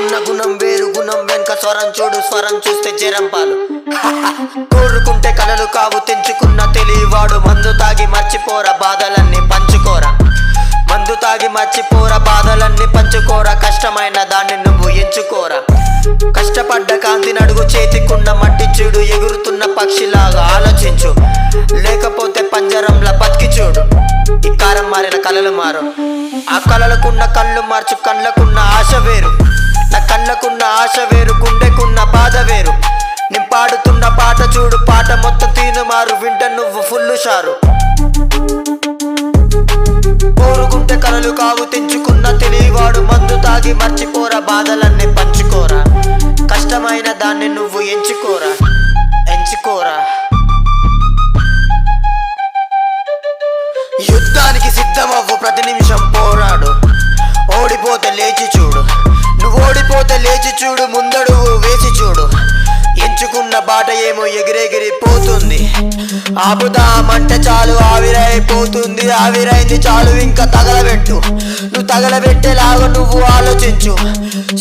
గుండెకున్న గుణం వేరు, గుణం వెనుక స్వరం చూడు, స్వరం చూస్తే జరంపాలు. కోరుకుంటే కలలు కావు, తెంచుకున్న తెలియవాడు. మందు తాగి మర్చిపోరా బాధలన్నీ పంచుకోరా, మందు తాగి మర్చిపోరా బాధలన్నీ పంచుకోరా. కష్టమైన దాన్ని నువ్వు ఎంచుకోరా. కష్టపడ్డ కాంతి నడుగు, చేతికున్న మట్టి చూడు. ఎగురుతున్న పక్షిలాగా ఆలోచించు, లేకపోతే పంజరంలా బతికి చూడు. ఈ కారం మారిన కలలు మారు, ఆ కలలకున్న కళ్ళు మార్చు. కళ్ళకున్న ఆశ వేరు, నా కళ్ళకున్న ఆశ వేరు. గుండెకున్న బాధ వేరు. నేను పాడుతున్న పాట చూడు, పాట మొత్తం తీను మారు. వింట నువ్వు ఫుల్లు షారు. కోరుకుంటే కలలు కావు, తెంచుకున్న తెలియవాడు. మందు తాగి మర్చిపోరా బాధలన్నీ పంచుకోరా. కష్టమైన దాన్ని నువ్వు ఎంచుకోరా, ఎంచుకోరా. యుద్ధానికి సిద్ధమవ్వు, ప్రతి నిమిషం పోరాడు. ఓడిపోతే లేచి చూడు, నువ్వు ఓడిపోతే లేచి చూడు. ముందడుగు వేసి చూడు. ఎంచుకున్న బాట ఏమో ఎగిరెగిరిపోతుంది. ఆపుదామంటే చాలు ఆవిరైపోతుంది. ఆవిరైంది చాలు ఇంకా తగలబెట్టు. నువ్వు తగలబెట్టేలాగా నువ్వు ఆలోచించు.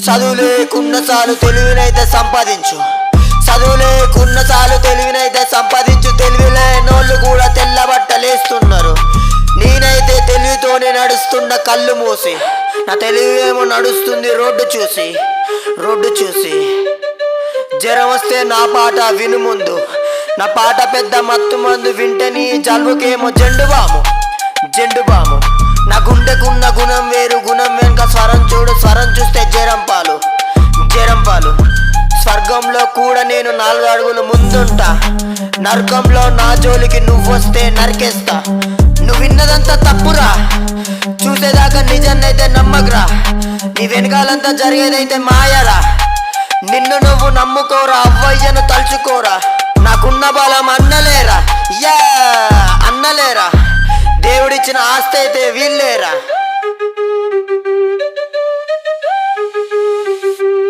చదువు లేకున్న చాలు తెలివినైతే సంపాదించు. చదువు లేకున్న చాలు తెలివినైతే సంపాదించు. తెలివి లేనోళ్ళు కూడా తెల్లబట్టలేస్తున్నారు. నేనైతే తెలివితోనే నడుస్తున్న కళ్ళు మూసి. నా తెలివి ఏమో నడుస్తుంది రోడ్డు చూసి, రోడ్డు చూసి. జ్వరం వస్తే నా పాట విను ముందు. నా పాట పెద్ద మత్తు మందు. వింటే నీ జలుబుకేమో జెండు బాము, జెండు బాము. నా గుండెకున్న గుణం వేరు, గుణం వెనుక స్వరం చూడు. స్వరం చూస్తే జరంపాలు, జరంపాలు. స్వర్గంలో కూడా నేను 4 అడుగులు ముందుంటా. నరకంలో నా జోలికి నువ్వొస్తే నరికేస్తా. నువ్వు విన్నదంతా తప్పురా, చూసేదాకా నిజన్నైతే నమ్మకరా. నీ వెనకాలంతా జరిగేదైతే మాయరా. నిన్ను నువ్వు నమ్ముకోరా, అవ్వయ్యను తలుచుకోరా. నాకున్న బలం అన్నలేరా, యా అన్నలేరా. దేవుడిచ్చిన ఆస్తి అయితే వీళ్ళేరా.